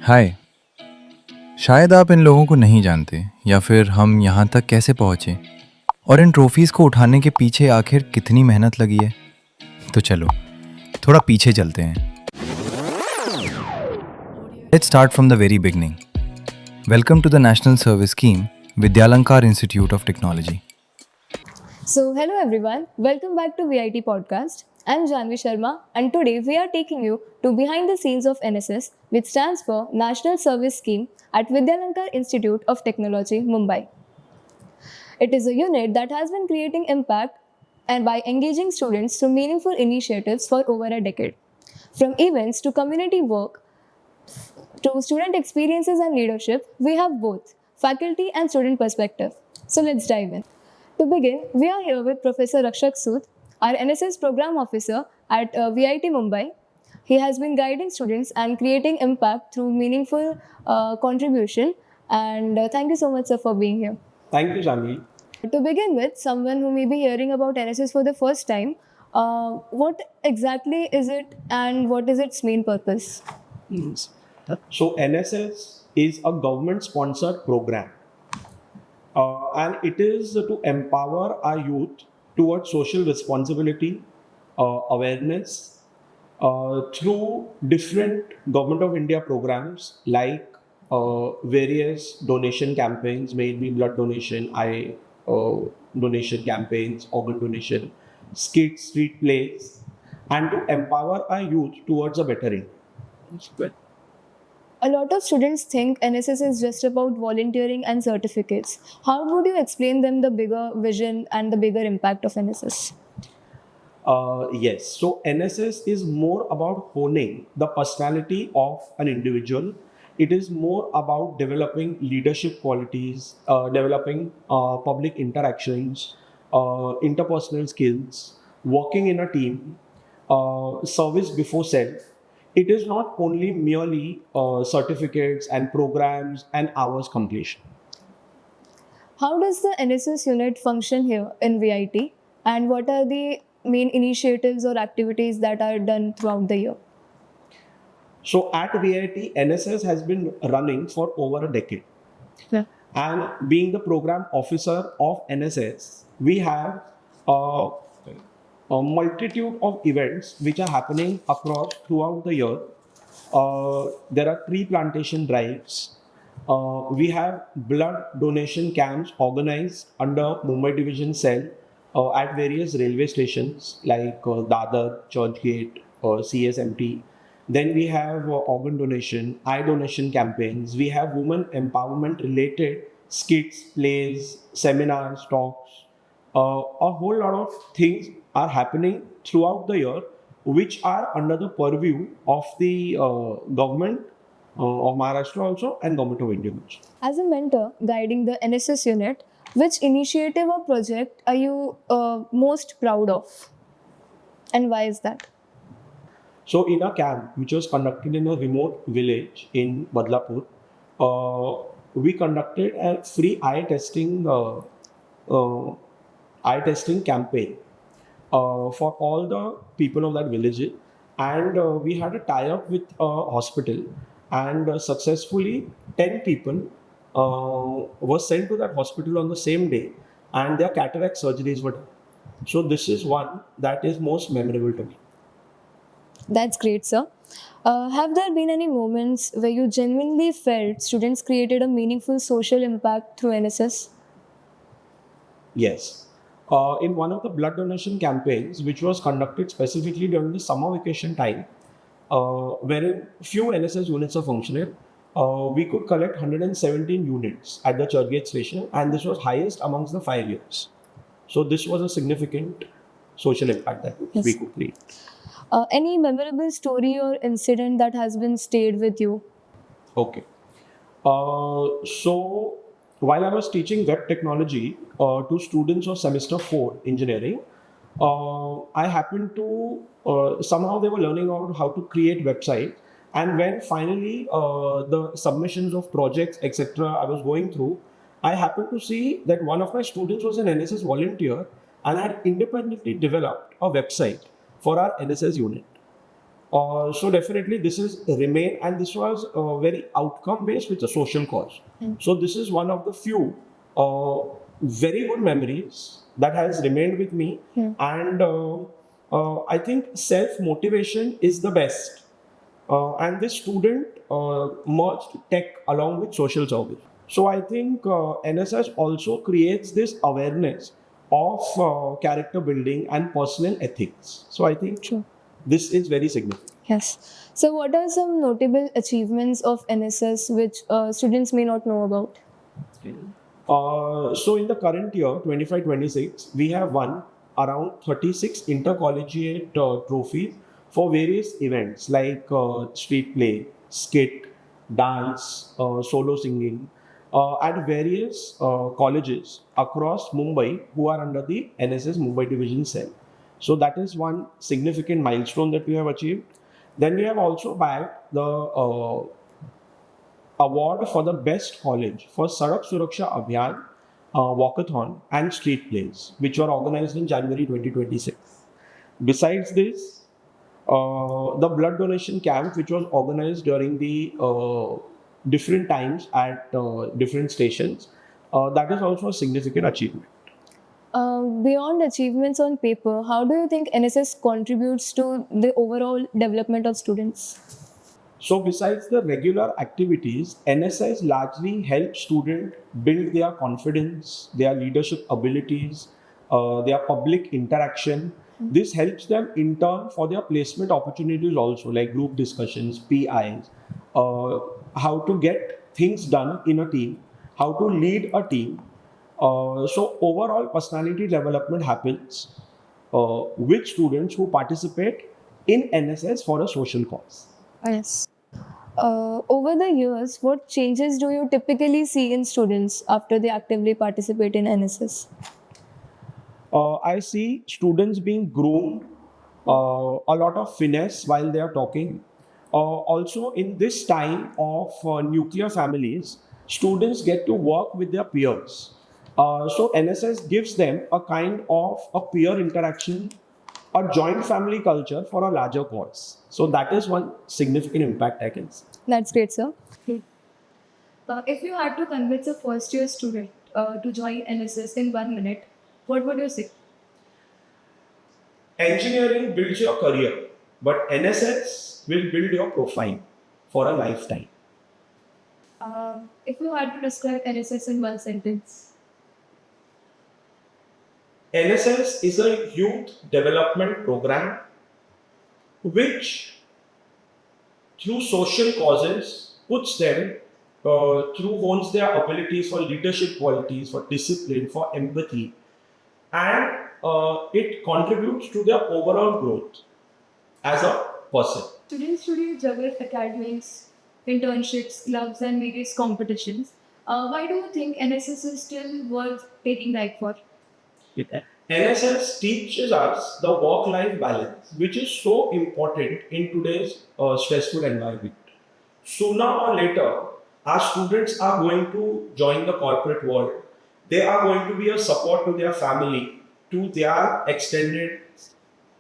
हाय। शायद आप इन लोगों को नहीं जानते या फिर हम यहाँ तक कैसे पहुँचे और इन ट्रॉफीज़ को उठाने के पीछे आखिर कितनी मेहनत लगी है। तो चलो थोड़ा पीछे चलते हैं। Let's start from the very beginning. Welcome to the national service scheme Vidyalankar institute of technology. So, hello everyone, welcome back to VIT Podcast. I'm Janvi Sharma, and today we are taking you to behind the scenes of NSS, which stands for National Service Scheme at Vidyalankar Institute of Technology, Mumbai. It is a unit that has been creating impact and by engaging students through meaningful initiatives for over a decade. From events to community work to student experiences and leadership, we have both faculty and student perspective. So let's dive in. To begin, we are here with Professor Rakshak Sood, our NSS Program Officer at VIT Mumbai. He has been guiding students and creating impact through meaningful contribution. And thank you so much, sir, for being here. Thank you, Janvi. To begin with, someone who may be hearing about NSS for the first time, what exactly is it and what is its main purpose? So, NSS is a government sponsored program, and it is to empower our youth towards social responsibility, awareness through different Government of India programs like various donation campaigns, may it be blood donation, eye donation campaigns, organ donation, skits, street plays, and to empower our youth towards a better end. A lot of students think NSS is just about volunteering and certificates. How would you explain them the bigger vision and the bigger impact of NSS? Yes, so NSS is more about honing the personality of an individual. It is more about developing leadership qualities, developing public interactions, interpersonal skills, working in a team, service before self. It is not only merely certificates and programs and hours completion. How does the NSS unit function here in VIT, and what are the main initiatives or activities that are done throughout the year? So at VIT, NSS has been running for over a decade. Yeah. And being the program officer of NSS, we have a multitude of events which are happening across throughout the year. There are tree plantation drives. We have blood donation camps organized under Mumbai Division Cell at various railway stations like Dadar, Churchgate, CSMT. Then we have organ donation, eye donation campaigns. We have women empowerment related skits, plays, seminars, talks. A whole lot of things are happening throughout the year, which are under the purview of the government of Maharashtra also and government of India also. As a mentor guiding the NSS unit, which initiative or project are you most proud of? And why is that? So in a camp which was conducted in a remote village in Badlapur, we conducted a free eye testing campaign for all the people of that village, and we had a tie-up with a hospital, and successfully 10 people were sent to that hospital on the same day, and their cataract surgeries were done. So this is one that is most memorable to me. That's great, sir. Have there been any moments where you genuinely felt students created a meaningful social impact through NSS? Yes. In one of the blood donation campaigns, which was conducted specifically during the summer vacation time, wherein few NSS units are functional, we could collect 117 units at the Churchgate station, and this was highest amongst the 5 years. So this was a significant social impact that we could create. Any memorable story or incident that has been stayed with you? Okay. So while I was teaching web technology to students of semester 4 engineering, I happened to somehow they were learning about how to create websites, and when finally the submissions of projects etc. I was going through, I happened to see that one of my students was an NSS volunteer and had independently developed a website for our NSS unit. So definitely this is remain, and this was very outcome based with a social cause. So this is one of the few uh, very good memories that has remained with me, and I think self motivation is the best. And this student merged tech along with social service. So I think NSS also creates this awareness of character building and personal ethics. So I think True. this is very significant. Yes. So, what are some notable achievements of NSS which students may not know about? So in the current year, 25-26, we have won around 36 intercollegiate trophies for various events like street play, skit, dance, solo singing, at various colleges across Mumbai who are under the NSS Mumbai Division cell. So that is one significant milestone that we have achieved. Then we have also bagged the award for the best college for Sadak Suraksha Abhiyan, Walkathon, and street plays, which were organized in January 2026. Besides this, the blood donation camp, which was organized during the different times at different stations, that is also a significant achievement. Beyond achievements on paper, how do you think NSS contributes to the overall development of students? So, besides the regular activities, NSS largely helps students build their confidence, their leadership abilities, their public interaction. This helps them in turn for their placement opportunities also, like group discussions, PIs, uh, how to get things done in a team, how to lead a team. So, overall personality development happens with students who participate in NSS for a social cause. Yes. Over the years, what changes do you typically see in students after they actively participate in NSS? I see students being groomed, a lot of finesse while they are talking. Also, in this time of nuclear families, students get to work with their peers. So, NSS gives them a kind of a peer interaction, a joint family culture for a larger cause. So, that is one significant impact I can see. That's great, sir. If you had to convince a first year student to join NSS in 1 minute, what would you say? Engineering builds your career, but NSS will build your profile for a lifetime. If you had to describe NSS in one sentence, NSS is a youth development program which, through social causes, puts them through hones their abilities for leadership qualities, for discipline, for empathy, and it contributes to their overall growth as a person. students today juggle academics, internships, clubs, and various competitions. Why do you think NSS is still worth taking right for? NSS teaches us the work-life balance, which is so important in today's stressful environment. Sooner or later, our students are going to join the corporate world. They are going to be a support to their family, to their extended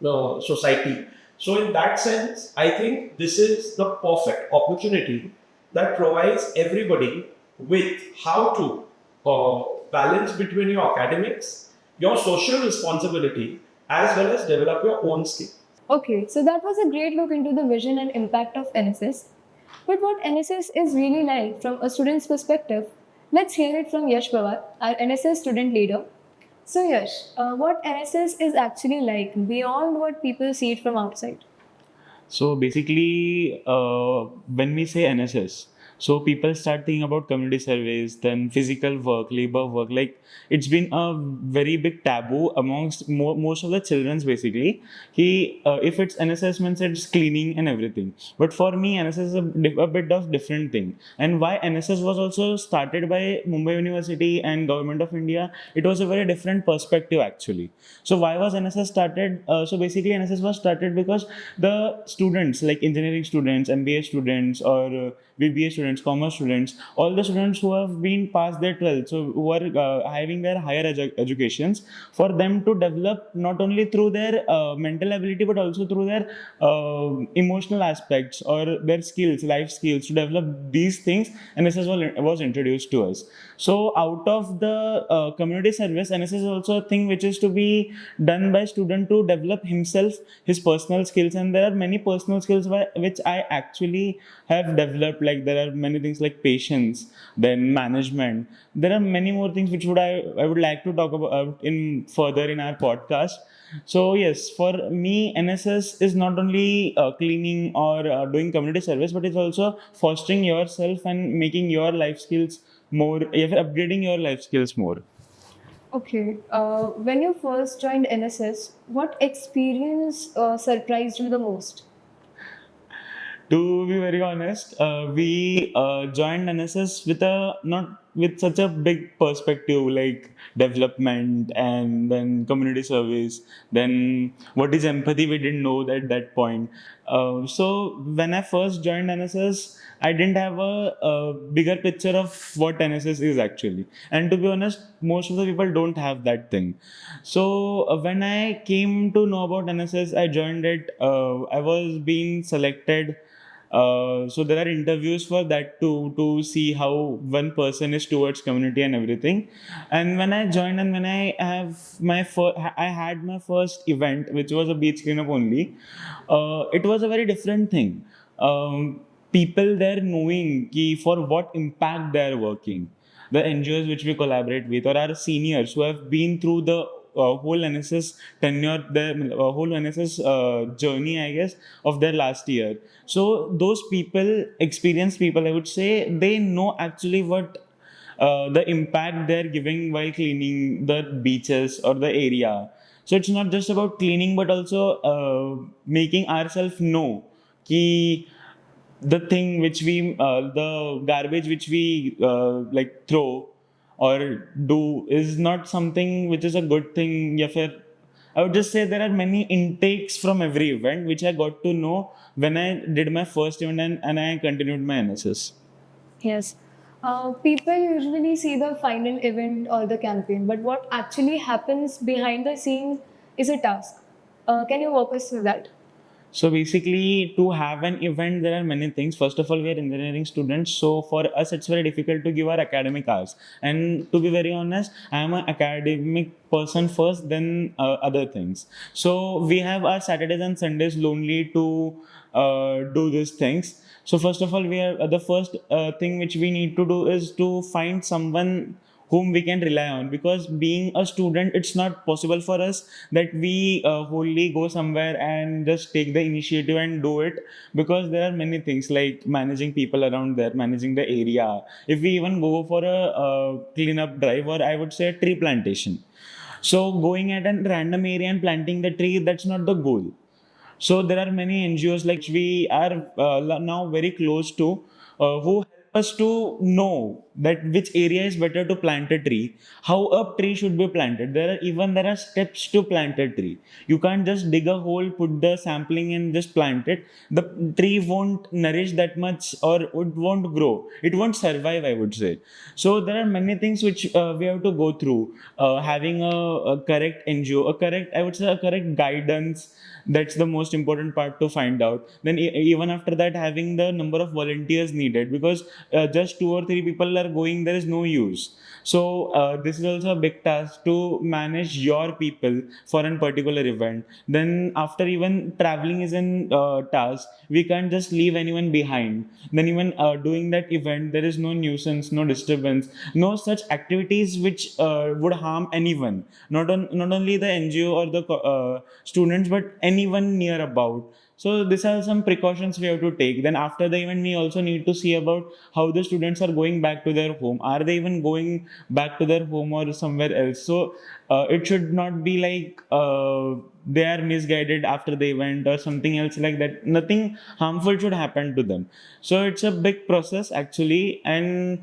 society. So, in that sense, I think this is the perfect opportunity that provides everybody with how to balance between your academics, your social responsibility, as well as develop your own skill. Okay, so that was a great look into the vision and impact of NSS. But what NSS is really like from a student's perspective, let's hear it from Yash Pawar, our NSS student leader. So, Yash, what NSS is actually like beyond what people see it from outside? So basically, when we say NSS, so people start thinking about community service, then physical work, labor work. Like it's been a very big taboo amongst most of the childrens. Basically, if it's NSS means it's cleaning and everything. But for me, NSS is a bit of different thing. And why NSS was also started by Mumbai University and Government of India, it was a very different perspective actually. So why was NSS started? So basically, NSS was started because the students like engineering students, MBA students, or BBA students, commerce students, all the students who have been past their 12th, so who are having their higher educations, for them to develop not only through their mental ability but also through their emotional aspects or their skills, life skills, to develop these things. NSS was introduced to us. So out of the community service, NSS is also a thing which is to be done by student to develop himself, his personal skills, and there are many personal skills which I actually have developed. Like there are many things like patience, then management. There are many more things which I would like to talk about in further in our podcast. So yes, for me, NSS is not only cleaning or doing community service, but it's also fostering yourself and making your life skills more, upgrading your life skills more. Okay. When you first joined NSS, what experience surprised you the most? To be very honest, we joined NSS with a not with such a big perspective like development and then community service. Then what is empathy? We didn't know at that point. So when I first joined NSS, I didn't have a bigger picture of what NSS is actually. And to be honest, most of the people don't have that thing. So when I came to know about NSS, I joined it. I was being selected, so there are interviews for that to see how one person is towards community and everything. And when I joined and when I had my first event, which was a beach cleanup only, it was a very different thing. People there knowing for what impact they are working, the NGOs which we collaborate with, or our seniors who have been through the whole NSS tenure, the whole NSS journey, I guess, of their last year. So those people, experienced people, I would say, they know actually what the impact they're giving while cleaning the beaches or the area. So it's not just about cleaning, but also making ourselves know ki the thing which we, the garbage which we like throw or do is not something which is a good thing. या फिर I would just say there are many intakes from every event which I got to know when I did my first event and I continued my NSS. Yes. People usually see the final event or the campaign, but what actually happens behind the scenes is a task. Can you walk us through that? So basically, to have an event, there are many things. First of all, we are engineering students, so for us, it's very difficult to give our academic hours. And to be very honest, I am an academic person first, then other things. So we have our Saturdays and Sundays lonely to do these things. So first of all, we are the first thing which we need to do is to find someone whom we can rely on, because being a student, it's not possible for us that we wholly go somewhere and just take the initiative and do it, because there are many things like managing people around there, managing the area. If we even go for a cleanup drive, or I would say a tree plantation, so going at a random area and planting the tree, that's not the goal. So there are many NGOs like we are now very close to, who help us to know that which area is better to plant a tree, how a tree should be planted. There are steps to plant a tree. You can't just dig a hole, put the sampling and just plant it. The tree won't nourish that much, or it won't grow. It won't survive, I would say. So there are many things which we have to go through. Having a correct NGO, I would say a correct guidance, that's the most important part to find out. Then even after that, having the number of volunteers needed, because just 2 or 3 people are going, there is no use. So this is also a big task to manage your people for a particular event. Then after even traveling is an task, we can't just leave anyone behind. Then even doing that event, there is no nuisance, no disturbance, no such activities which would harm anyone, not only the NGO or the students, but anyone near about. So these are some precautions we have to take. Then after the event, we also need to see about how the students are going back to their home. Are they even going back to their home or somewhere else? So it should not be like they are misguided after the event or something else like that. Nothing harmful should happen to them. So it's a big process actually, and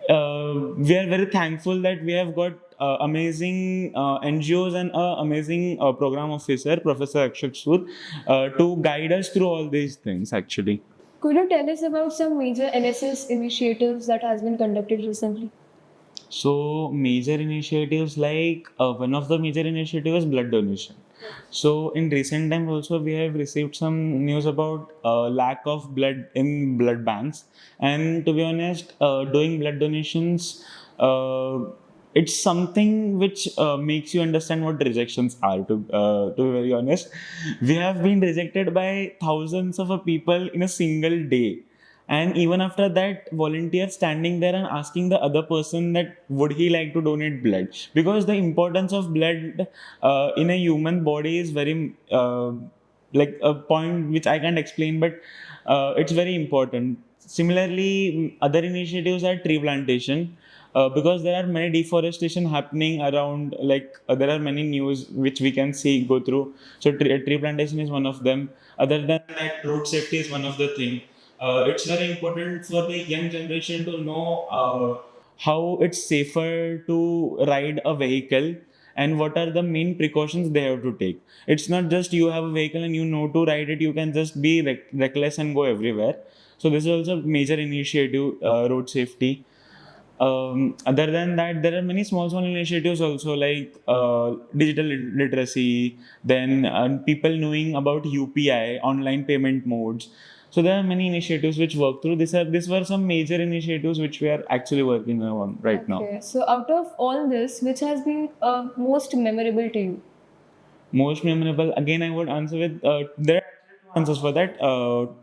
we are very thankful that we have got amazing NGOs and amazing program officer, Professor Rakshak Sood, to guide us through all these things actually. Could you tell us about some major NSS initiatives that has been conducted recently? So major initiatives like one of the major initiatives is blood donation. So in recent time also we have received some news about lack of blood in blood banks, and to be honest, doing blood donations, uh, it's something which makes you understand what rejections are. To be very honest, we have been rejected by thousands of people in a single day, and even after that volunteer standing there and asking the other person that would he like to donate blood, because the importance of blood in a human body is very like a point which I can't explain, but it's very important. Similarly, other initiatives are tree plantation, because there are many deforestation happening around, like there are many news which we can see go through. So tree plantation is one of them. Other than that, road safety is one of the thing. It's very important for the young generation to know how it's safer to ride a vehicle and what are the main precautions they have to take. It's not just you have a vehicle and you know to ride it, you can just be reckless and go everywhere. So this is also a major initiative, road safety. Other than that, there are many small initiatives also, like digital literacy, then people knowing about UPI, online payment modes. So there are many initiatives which work through. These were some major initiatives which we are actually working on right now. Okay, so out of all this, which has been most memorable to you? Most memorable, again, I would answer with there are actually two answers for that: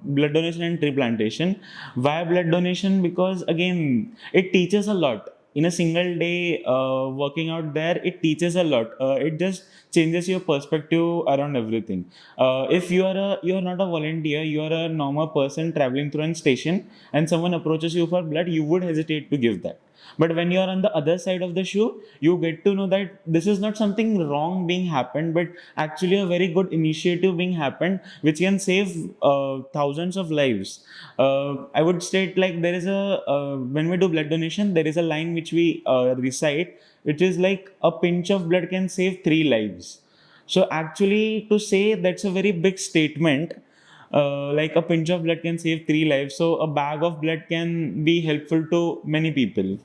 blood donation and tree plantation. Why blood donation? Because again, it teaches a lot. In a single day working out there, it teaches a lot. It just changes your perspective around everything. If you are not a volunteer, you are a normal person traveling through a station, and someone approaches you for blood, you would hesitate to give that. But when you are on the other side of the shoe, you get to know that this is not something wrong being happened, but actually a very good initiative being happened, which can save thousands of lives. I would state, like, there is a when we do blood donation, there is a line which we recite, which is like a pinch of blood can save 3 lives. So actually, to say that's a very big statement. Like a pinch of blood can save 3 lives, so a bag of blood can be helpful to many people.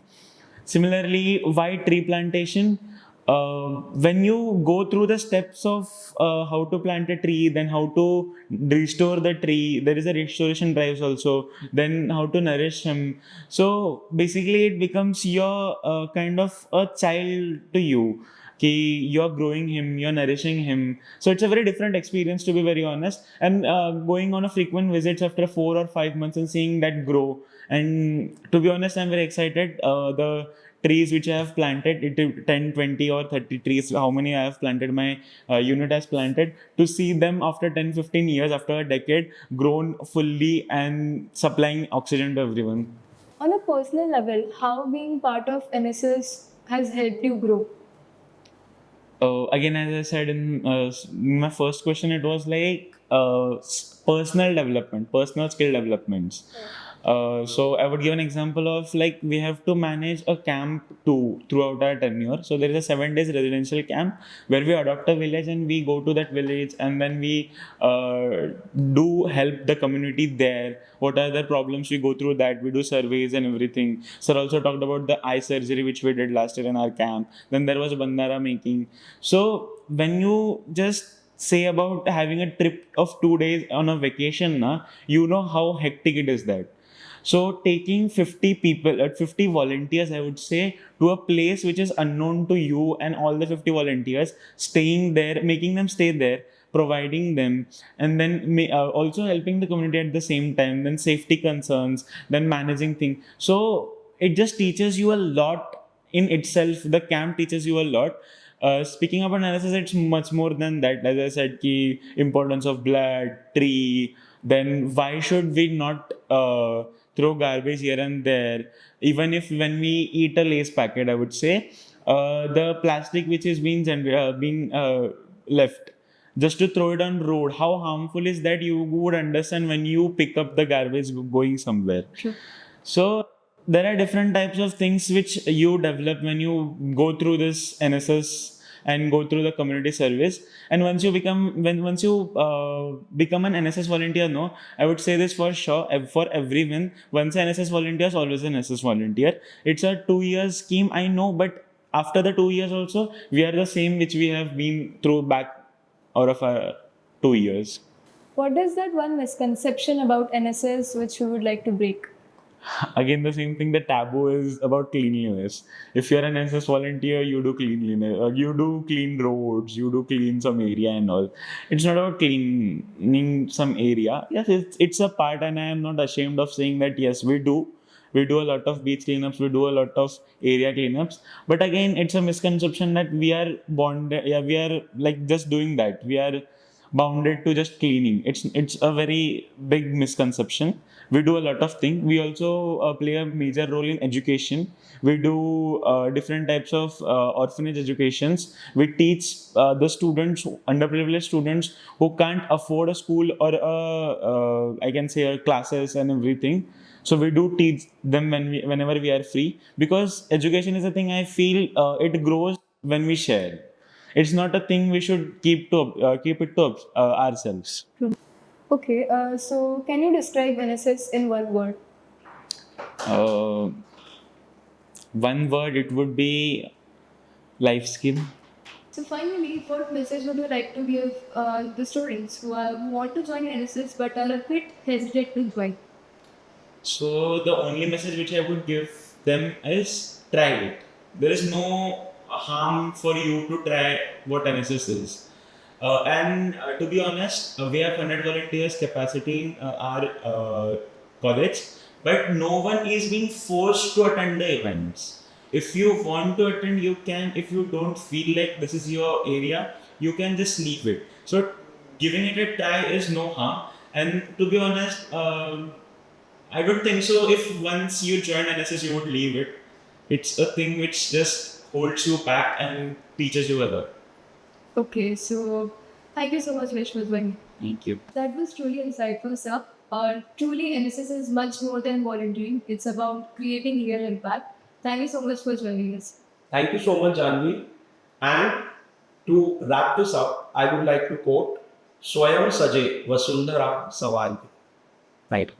Similarly, why tree plantation? When you go through the steps of how to plant a tree, then how to restore the tree, there is a restoration drives also, then how to nourish him. So basically, it becomes your kind of a child to you. You're growing him, you're nourishing him. So it's a very different experience, to be very honest. And going on a frequent visits after 4 or 5 months and seeing that grow. And to be honest, I'm very excited. The trees which I have planted, 10, 20 or 30 trees, how many I have planted, my unit has planted, to see them after 10, 15 years, after a decade, grown fully and supplying oxygen to everyone. On a personal level, how being part of NSS has helped you grow? Again, as I said in my first question, it was like personal development, personal skill developments. So I would give an example of, like, we have to manage a camp too throughout our tenure. So there is a 7 days residential camp where we adopt a village and we go to that village, and then we do help the community there. What are the problems, we go through that, we do surveys and everything. Sir also talked about the eye surgery which we did last year in our camp. Then there was bandara making. So when you just say about having a trip of 2 days on a vacation, you know how hectic it is that. So taking 50 people, 50 volunteers, I would say, to a place which is unknown to you, and all the 50 volunteers staying there, making them stay there, providing them, and then also helping the community at the same time, then safety concerns, then managing things. So it just teaches you a lot in itself. The camp teaches you a lot. Speaking about analysis, it's much more than that. As I said, ki importance of blood, tree. Then why should we not throw garbage here and there? Even if when we eat a lace packet, I would say the plastic which is being left, just to throw it on road, how harmful is that? You would understand when you pick up the garbage going somewhere. Sure. So there are different types of things which you develop when you go through this NSS, and go through the community service. And once you become an NSS volunteer, no, I would say this for sure, for everyone. Once an NSS volunteer is always an NSS volunteer. It's a 2 year scheme, I know, but after the 2 years also, we are the same which we have been through back out of our 2 years. What is that one misconception about NSS which you would like to break? Again, the same thing, the taboo is about cleanliness. If you're an NSS volunteer, you do cleanliness, you do clean roads, you do clean some area and all. It's not about cleaning some area. Yes, it's a part, and I am not ashamed of saying that. Yes, we do. We do a lot of beach cleanups, we do a lot of area cleanups. But again, it's a misconception that we are bonded, yeah, we are like just doing that. We are bounded to just cleaning. It's a very big misconception. We do a lot of things. We also play a major role in education. We do different types of orphanage educations. We teach the students, underprivileged students who can't afford a school or I can say classes and everything. So we do teach them whenever we are free, because education is a thing I feel it grows when we share. It's not a thing we should keep it to ourselves. Okay, so can you describe NSS in one word? Uh, One word, it would be life skill. So finally, what message would you like to give the students who want to join NSS but are a bit hesitant to join? So the only message which I would give them is try it. There is no harm for you to try what NSS is. And to be honest, we have 100 volunteers capacity in our college, but no one is being forced to attend the events. If you want to attend, you can. If you don't feel like this is your area, you can just leave it. So giving it a try is no harm. And to be honest, I don't think so. If once you join NSS, you would leave it. It's a thing which just holds you back and teaches you a lot. Okay, so thank you so much, Vish, for joining. Thank you. That was truly insightful, sir. Truly, NSS is much more than volunteering. It's about creating real impact. Thank you so much for joining us. Thank you so much, Janvi. And to wrap this up, I would like to quote Swayam Saje Vasundhara Saval. Right.